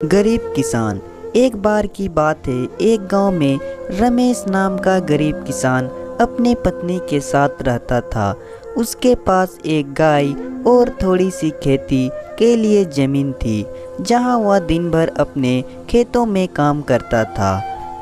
गरीब किसान। एक बार की बात है, एक गांव में रमेश नाम का गरीब किसान अपने पत्नी के साथ रहता था। उसके पास एक गाय और थोड़ी सी खेती के लिए जमीन थी, जहां वह दिन भर अपने खेतों में काम करता था।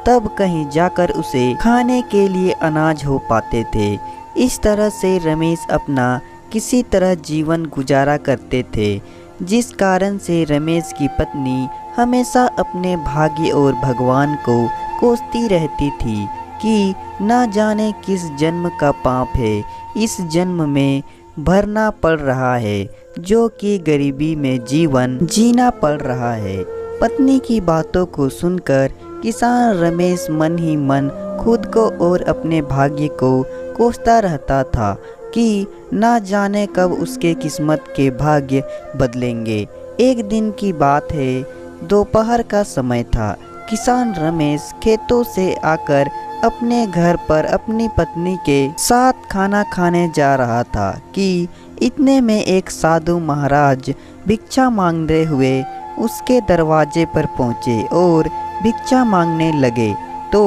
तब कहीं जाकर उसे खाने के लिए अनाज हो पाते थे। इस तरह से रमेश अपना किसी तरह जीवन गुजारा करते थे, जिस कारण से रमेश की पत्नी हमेशा अपने भाग्य और भगवान को कोसती रहती थी कि न जाने किस जन्म का पाप है इस जन्म में भरना पड़ रहा है, जो कि गरीबी में जीवन जीना पड़ रहा है। पत्नी की बातों को सुनकर किसान रमेश मन ही मन खुद को और अपने भाग्य को कोसता रहता था कि ना जाने कब उसके किस्मत के भाग्य बदलेंगे। एक दिन की बात है, दोपहर का समय था। किसान रमेश खेतों से आकर अपने घर पर अपनी पत्नी के साथ खाना खाने जा रहा था कि इतने में एक साधु महाराज भिक्षा मांगते हुए उसके दरवाजे पर पहुँचे और भिक्षा मांगने लगे। तो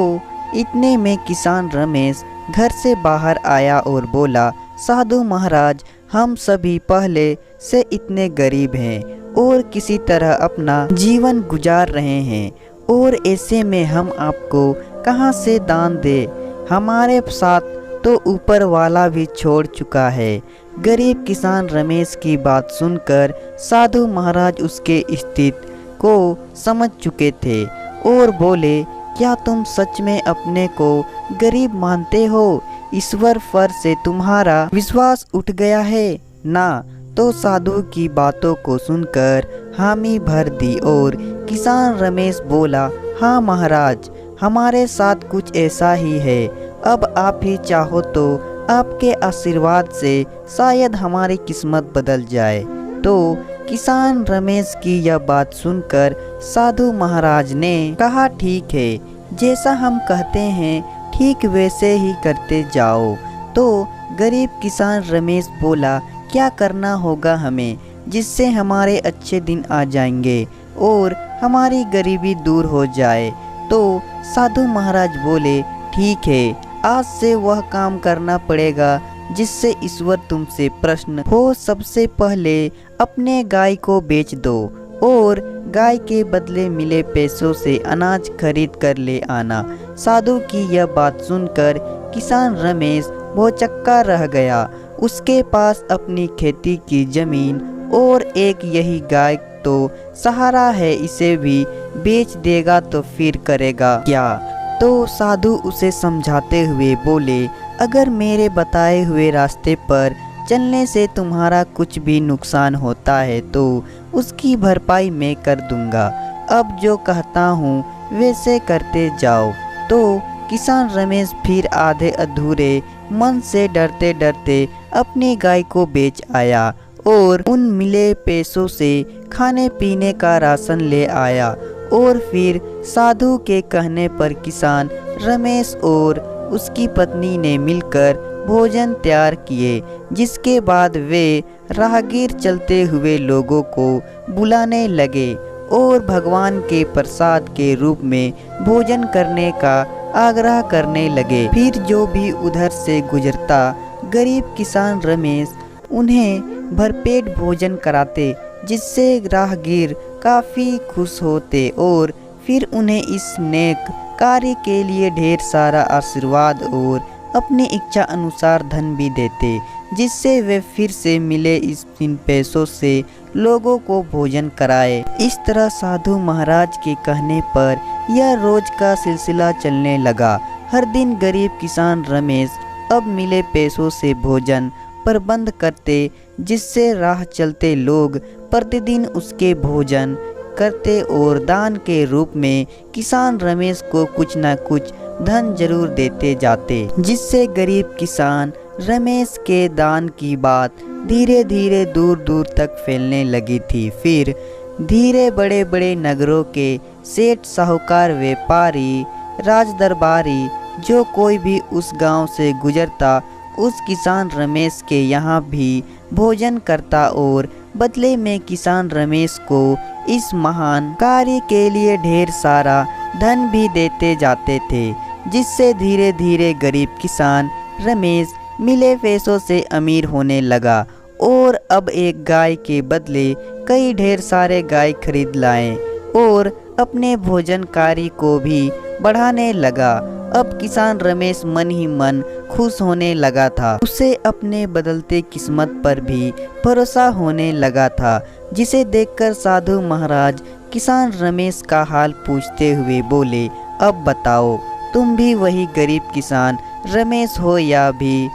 इतने में किसान रमेश घर से बाहर आया और बोला, साधु महाराज, हम सभी पहले से इतने गरीब हैं और किसी तरह अपना जीवन गुजार रहे हैं, और ऐसे में हम आपको कहां से दान दे? हमारे साथ तो ऊपर वाला भी छोड़ चुका है। गरीब किसान रमेश की बात सुनकर साधु महाराज उसके स्थिति को समझ चुके थे और बोले, क्या तुम सच में अपने को गरीब मानते हो? ईश्वर पर से तुम्हारा विश्वास उठ गया है ना? तो साधु की बातों को सुनकर हामी भर दी और किसान रमेश बोला, हाँ महाराज, हमारे साथ कुछ ऐसा ही है। अब आप ही चाहो तो आपके आशीर्वाद से शायद हमारी किस्मत बदल जाए। तो किसान रमेश की यह बात सुनकर साधु महाराज ने कहा, ठीक है, जैसा हम कहते हैं ठीक वैसे ही करते जाओ। तो गरीब किसान रमेश बोला, क्या करना होगा हमें जिससे हमारे अच्छे दिन आ जाएंगे और हमारी गरीबी दूर हो जाए? तो साधु महाराज बोले, ठीक है, आज से वह काम करना पड़ेगा जिससे ईश्वर तुमसे प्रसन्न हो। सबसे पहले अपने गाय को बेच दो और गाय के बदले मिले पैसों से अनाज खरीद कर ले आना। साधु की यह बात सुनकर किसान रमेश भौचक्का रह गया। उसके पास अपनी खेती की जमीन और एक यही गाय तो सहारा है, इसे भी बेच देगा तो फिर करेगा क्या? तो साधु उसे समझाते हुए बोले, अगर मेरे बताए हुए रास्ते पर चलने से तुम्हारा कुछ भी नुकसान होता है तो उसकी भरपाई मैं कर दूंगा। अब जो कहता हूँ वैसे करते जाओ। तो किसान रमेश फिर आधे अधूरे मन से डरते डरते अपनी गाय को बेच आया और उन मिले पैसों से खाने पीने का राशन ले आया। और फिर साधु के कहने पर किसान रमेश और उसकी पत्नी ने मिलकर भोजन तैयार किए, जिसके बाद वे राहगीर चलते हुए लोगों को बुलाने लगे और भगवान के प्रसाद के रूप में भोजन करने का आग्रह करने लगे। फिर जो भी उधर से गुजरता गरीब किसान रमेश उन्हें भरपेट भोजन कराते, जिससे राहगीर काफ़ी खुश होते और फिर उन्हें इस नेक कार्य के लिए ढेर सारा आशीर्वाद और अपनी इच्छा अनुसार धन भी देते, जिससे वे फिर से मिले इन पैसों से लोगों को भोजन कराए। इस तरह साधु महाराज के कहने पर यह रोज का सिलसिला चलने लगा। हर दिन गरीब किसान रमेश अब मिले पैसों से भोजन प्रबंध करते, जिससे राह चलते लोग प्रतिदिन उसके भोजन करते और दान के रूप में किसान रमेश को कुछ न कुछ धन जरूर देते जाते, जिससे गरीब किसान रमेश के दान की बात धीरे धीरे दूर दूर तक फैलने लगी थी। फिर धीरे बड़े बड़े नगरों के सेठ, साहूकार, व्यापारी, राजदरबारी, जो कोई भी उस गांव से गुजरता उस किसान रमेश के यहाँ भी भोजन करता और बदले में किसान रमेश को इस महान कार्य के लिए ढेर सारा धन भी देते जाते थे, जिससे धीरे धीरे गरीब किसान रमेश मिले पैसों से अमीर होने लगा और अब एक गाय के बदले कई ढेर सारे गाय खरीद लाए और अपने भोजन कार्य को भी बढ़ाने लगा। अब किसान रमेश मन ही मन खुश होने लगा था। उसे अपने बदलते किस्मत पर भी भरोसा होने लगा था, जिसे देखकर साधु महाराज किसान रमेश का हाल पूछते हुए बोले, अब बताओ, तुम भी वही गरीब किसान रमेश हो या भी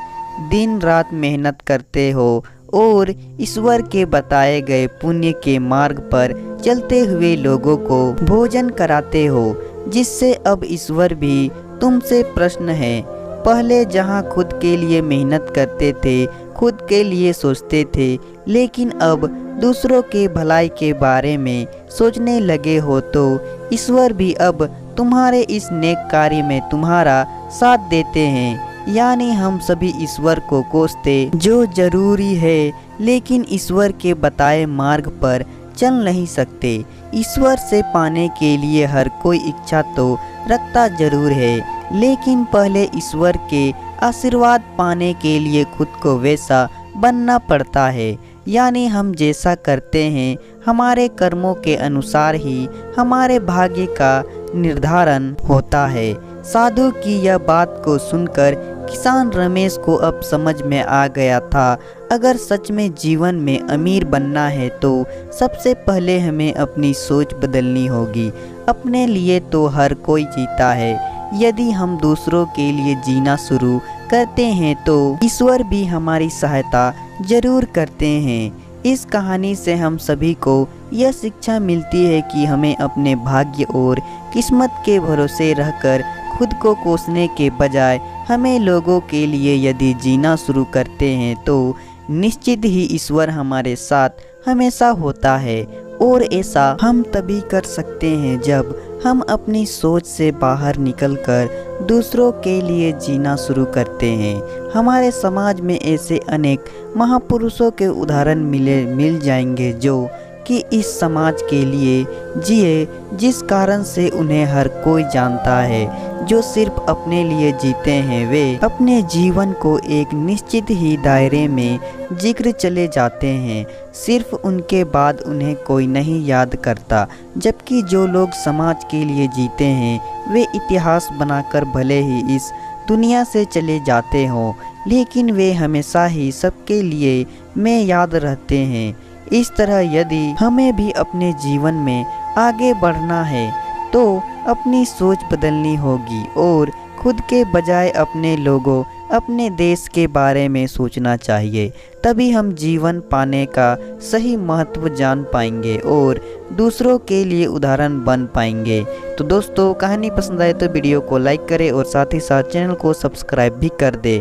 दिन रात मेहनत करते हो और ईश्वर के बताए गए पुण्य के मार्ग पर चलते हुए लोगों को भोजन कराते हो, जिससे अब ईश्वर भी तुमसे प्रश्न है। पहले जहाँ खुद के लिए मेहनत करते थे, खुद के लिए सोचते थे, लेकिन अब दूसरों के भलाई के बारे में सोचने लगे हो, तो ईश्वर भी अब तुम्हारे इस नेक कार्य में तुम्हारा साथ देते हैं। यानी हम सभी ईश्वर को कोसते जो जरूरी है, लेकिन ईश्वर के बताए मार्ग पर चल नहीं सकते। ईश्वर से पाने के लिए हर कोई इच्छा तो रखता जरूर है, लेकिन पहले ईश्वर के आशीर्वाद पाने के लिए खुद को वैसा बनना पड़ता है। यानी हम जैसा करते हैं, हमारे कर्मों के अनुसार ही हमारे भाग्य का निर्धारण होता है। साधु की यह बात को सुनकर किसान रमेश को अब समझ में आ गया था, अगर सच में जीवन में अमीर बनना है तो सबसे पहले हमें अपनी सोच बदलनी होगी। अपने लिए तो हर कोई जीता है, यदि हम दूसरों के लिए जीना शुरू करते हैं तो ईश्वर भी हमारी सहायता जरूर करते हैं। इस कहानी से हम सभी को यह शिक्षा मिलती है कि हमें अपने भाग्य और किस्मत के भरोसे रहकर खुद को कोसने के बजाय हमें लोगों के लिए यदि जीना शुरू करते हैं तो निश्चित ही ईश्वर हमारे साथ हमेशा होता है। और ऐसा हम तभी कर सकते हैं जब हम अपनी सोच से बाहर निकलकर दूसरों के लिए जीना शुरू करते हैं। हमारे समाज में ऐसे अनेक महापुरुषों के उदाहरण मिल जाएंगे जो कि इस समाज के लिए जिए, जिस कारण से उन्हें हर कोई जानता है। जो सिर्फ अपने लिए जीते हैं, वे अपने जीवन को एक निश्चित ही दायरे में जिक्र चले जाते हैं, सिर्फ उनके बाद उन्हें कोई नहीं याद करता। जबकि जो लोग समाज के लिए जीते हैं, वे इतिहास बनाकर भले ही इस दुनिया से चले जाते हों, लेकिन वे हमेशा ही सबके लिए में याद रहते हैं। इस तरह यदि हमें भी अपने जीवन में आगे बढ़ना है तो अपनी सोच बदलनी होगी और खुद के बजाय अपने लोगों, अपने देश के बारे में सोचना चाहिए। तभी हम जीवन पाने का सही महत्व जान पाएंगे और दूसरों के लिए उदाहरण बन पाएंगे। तो दोस्तों, कहानी पसंद आए तो वीडियो को लाइक करें और साथ ही साथ चैनल को सब्सक्राइब भी कर दें।